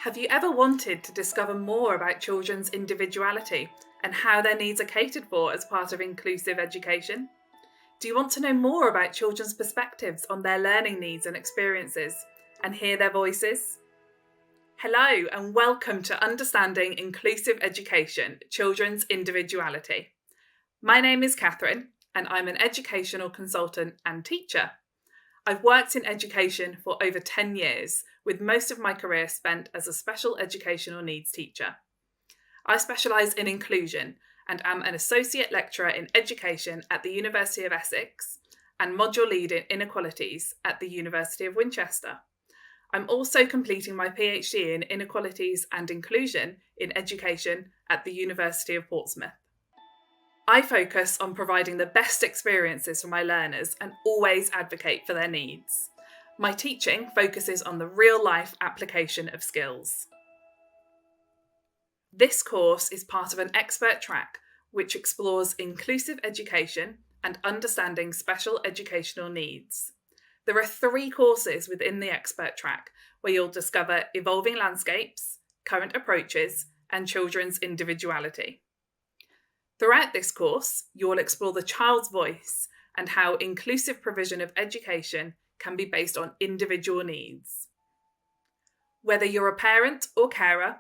Have you ever wanted to discover more about children's individuality and how their needs are catered for as part of inclusive education? Do you want to know more about children's perspectives on their learning needs and experiences and hear their voices? Hello and welcome to Understanding Inclusive Education, Children's Individuality. My name is Catherine and I'm an educational consultant and teacher. I've worked in education for over 10 years, with most of my career spent as a special educational needs teacher. I specialise in inclusion and am an associate lecturer in education at the University of Essex and module lead in inequalities at the University of Winchester. I'm also completing my PhD in inequalities and inclusion in education at the University of Portsmouth. I focus on providing the best experiences for my learners and always advocate for their needs. My teaching focuses on the real-life application of skills. This course is part of an expert track which explores inclusive education and understanding special educational needs. There are 3 courses within the expert track where you'll discover evolving landscapes, current approaches, and children's individuality. Throughout this course, you will explore the child's voice and how inclusive provision of education can be based on individual needs. Whether you're a parent or carer,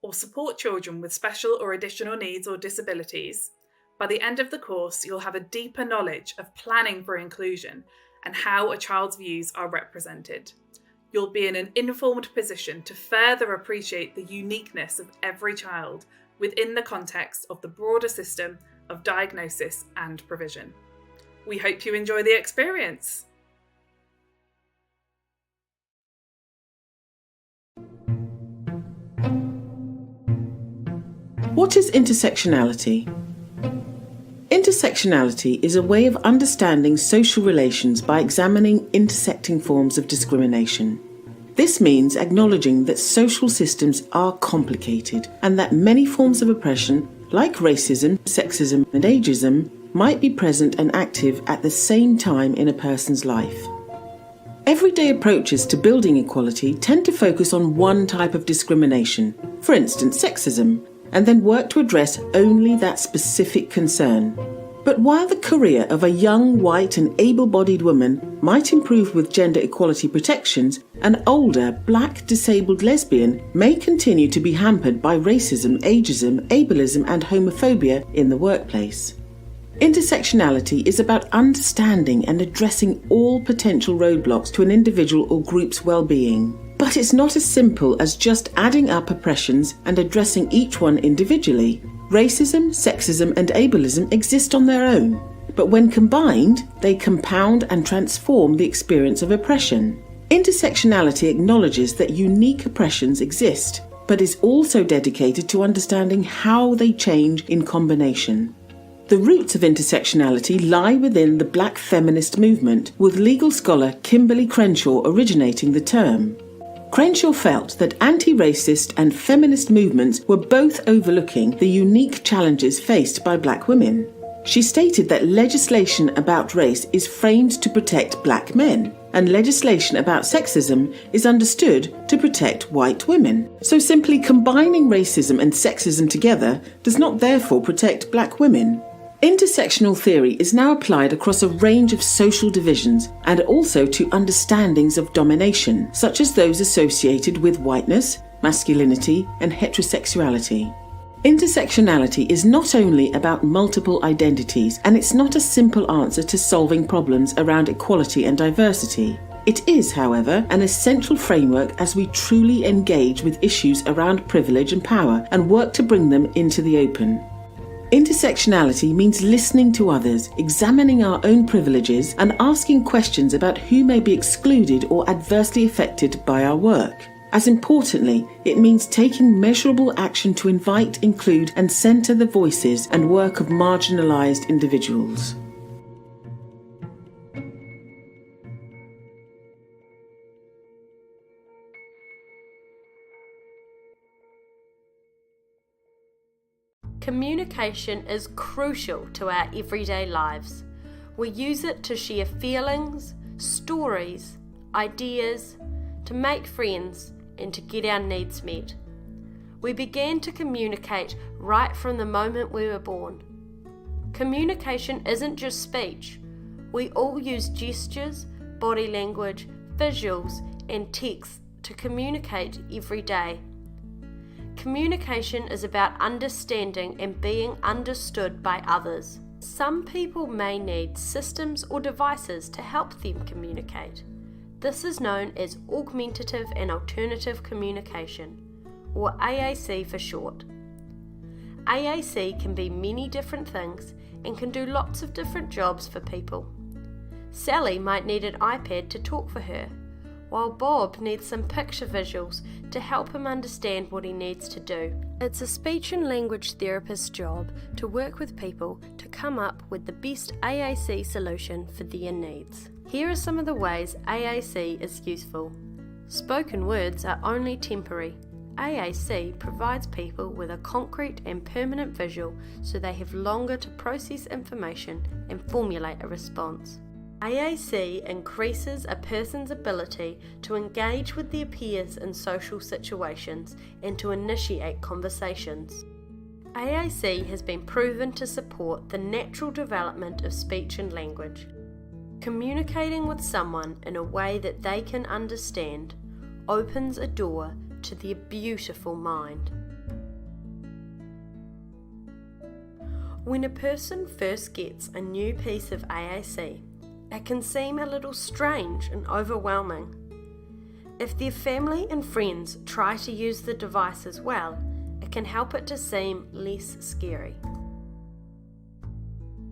or support children with special or additional needs or disabilities, by the end of the course, you'll have a deeper knowledge of planning for inclusion and how a child's views are represented. You'll be in an informed position to further appreciate the uniqueness of every child within the context of the broader system of diagnosis and provision. We hope you enjoy the experience. What is intersectionality? Intersectionality is a way of understanding social relations by examining intersecting forms of discrimination. This means acknowledging that social systems are complicated and that many forms of oppression, like racism, sexism, and ageism, might be present and active at the same time in a person's life. Everyday approaches to building equality tend to focus on one type of discrimination, for instance sexism, and then work to address only that specific concern. But while the career of a young, white and able-bodied woman might improve with gender equality protections, an older, black, disabled lesbian may continue to be hampered by racism, ageism, ableism and homophobia in the workplace. Intersectionality is about understanding and addressing all potential roadblocks to an individual or group's well-being. But it's not as simple as just adding up oppressions and addressing each one individually. Racism, sexism and ableism exist on their own, but when combined, they compound and transform the experience of oppression. Intersectionality acknowledges that unique oppressions exist, but is also dedicated to understanding how they change in combination. The roots of intersectionality lie within the Black feminist movement, with legal scholar Kimberly Crenshaw originating the term. Crenshaw felt that anti-racist and feminist movements were both overlooking the unique challenges faced by black women. She stated that legislation about race is framed to protect black men, and legislation about sexism is understood to protect white women. So simply combining racism and sexism together does not therefore protect black women. Intersectional theory is now applied across a range of social divisions and also to understandings of domination, such as those associated with whiteness, masculinity, and heterosexuality. Intersectionality is not only about multiple identities, and it's not a simple answer to solving problems around equality and diversity. It is, however, an essential framework as we truly engage with issues around privilege and power and work to bring them into the open. Intersectionality means listening to others, examining our own privileges, and asking questions about who may be excluded or adversely affected by our work. As importantly, it means taking measurable action to invite, include, and centre the voices and work of marginalised individuals. Communication is crucial to our everyday lives. We use it to share feelings, stories, ideas, to make friends, and to get our needs met. We began to communicate right from the moment we were born. Communication isn't just speech. We all use gestures, body language, visuals, and text to communicate every day. Communication is about understanding and being understood by others. Some people may need systems or devices to help them communicate. This is known as augmentative and alternative communication, or AAC for short. AAC can be many different things and can do lots of different jobs for people. Sally might need an iPad to talk for her, while Bob needs some picture visuals to help him understand what he needs to do. It's a speech and language therapist's job to work with people to come up with the best AAC solution for their needs. Here are some of the ways AAC is useful. Spoken words are only temporary. AAC provides people with a concrete and permanent visual so they have longer to process information and formulate a response. AAC increases a person's ability to engage with their peers in social situations and to initiate conversations. AAC has been proven to support the natural development of speech and language. Communicating with someone in a way that they can understand opens a door to their beautiful mind. When a person first gets a new piece of AAC, it can seem a little strange and overwhelming. If their family and friends try to use the device as well, it can help it to seem less scary.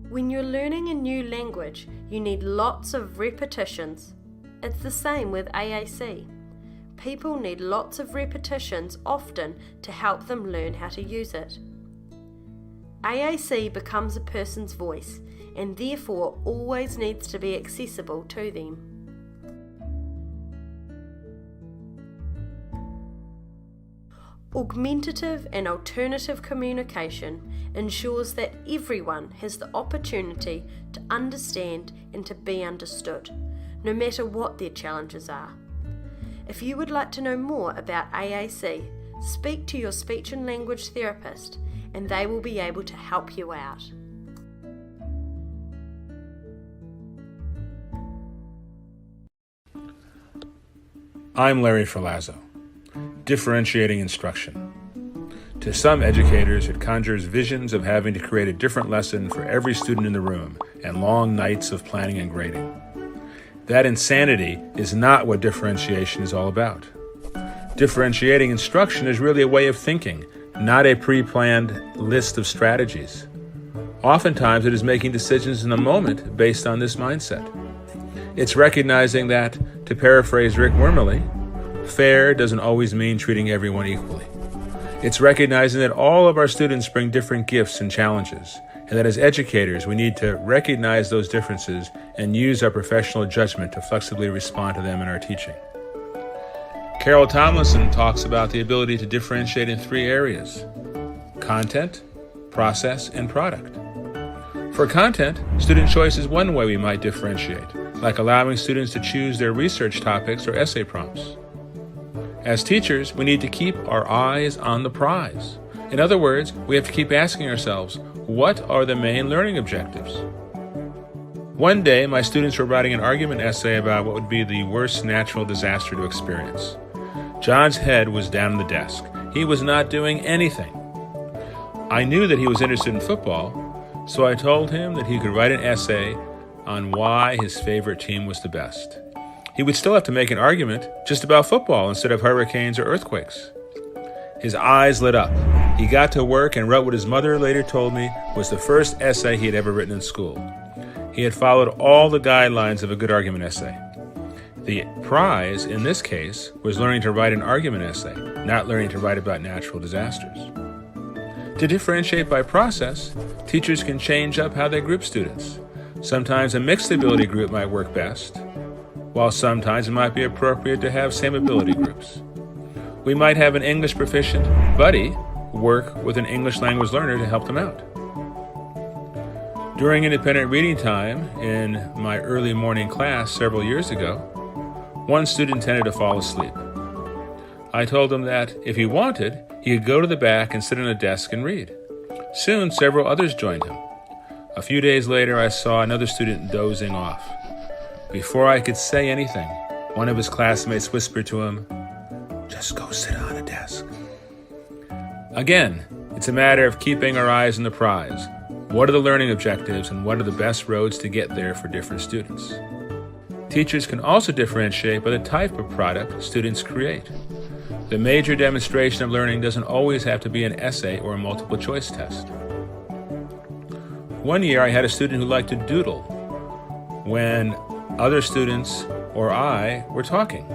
When you're learning a new language, you need lots of repetitions. It's the same with AAC. People need lots of repetitions often to help them learn how to use it. AAC becomes a person's voice and therefore always needs to be accessible to them. Augmentative and alternative communication ensures that everyone has the opportunity to understand and to be understood, no matter what their challenges are. If you would like to know more about AAC, speak to your speech and language therapist and they will be able to help you out. I'm Larry Ferlazzo. Differentiating instruction. To some educators, it conjures visions of having to create a different lesson for every student in the room and long nights of planning and grading. That insanity is not what differentiation is all about. Differentiating instruction is really a way of thinking, not a pre-planned list of strategies. Oftentimes, it is making decisions in the moment based on this mindset. It's recognizing that, to paraphrase Rick Wormley, fair doesn't always mean treating everyone equally. It's recognizing that all of our students bring different gifts and challenges, and that as educators, we need to recognize those differences and use our professional judgment to flexibly respond to them in our teaching. Carol Tomlinson talks about the ability to differentiate in 3 areas: content, process, and product. For content, student choice is one way we might differentiate, like allowing students to choose their research topics or essay prompts. As teachers, we need to keep our eyes on the prize. In other words, we have to keep asking ourselves, what are the main learning objectives? One day, my students were writing an argument essay about what would be the worst natural disaster to experience. John's head was down on the desk. He was not doing anything. I knew that he was interested in football, so I told him that he could write an essay on why his favorite team was the best. He would still have to make an argument just about football instead of hurricanes or earthquakes. His eyes lit up. He got to work and wrote what his mother later told me was the first essay he had ever written in school. He had followed all the guidelines of a good argument essay. The prize, in this case, was learning to write an argument essay, not learning to write about natural disasters. To differentiate by process, teachers can change up how they group students. Sometimes a mixed ability group might work best, while sometimes it might be appropriate to have same ability groups. We might have an English proficient buddy work with an English language learner to help them out. During independent reading time in my early morning class several years ago, one student tended to fall asleep. I told him that, if he wanted, he could go to the back and sit on a desk and read. Soon, several others joined him. A few days later, I saw another student dozing off. Before I could say anything, one of his classmates whispered to him, "Just go sit on a desk." Again, it's a matter of keeping our eyes on the prize. What are the learning objectives and what are the best roads to get there for different students? Teachers can also differentiate by the type of product students create. The major demonstration of learning doesn't always have to be an essay or a multiple choice test. One year I had a student who liked to doodle when other students or I were talking.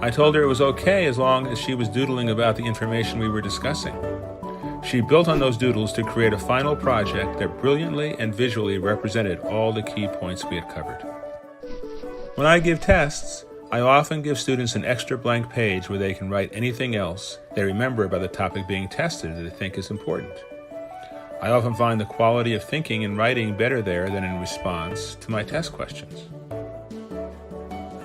I told her it was okay as long as she was doodling about the information we were discussing. She built on those doodles to create a final project that brilliantly and visually represented all the key points we had covered. When I give tests, I often give students an extra blank page where they can write anything else they remember about the topic being tested that they think is important. I often find the quality of thinking and writing better there than in response to my test questions.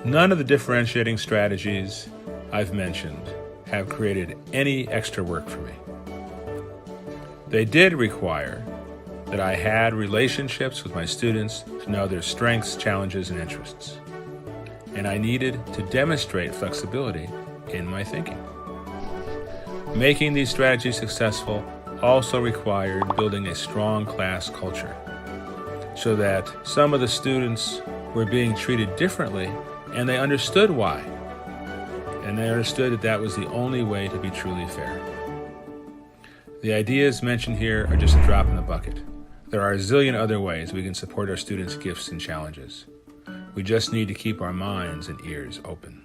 None of the differentiating strategies I've mentioned have created any extra work for me. They did require that I had relationships with my students to know their strengths, challenges, and interests. And I needed to demonstrate flexibility in my thinking. Making these strategies successful also required building a strong class culture so that some of the students were being treated differently and they understood why. And they understood that that was the only way to be truly fair. The ideas mentioned here are just a drop in the bucket. There are a zillion other ways we can support our students' gifts and challenges. We just need to keep our minds and ears open.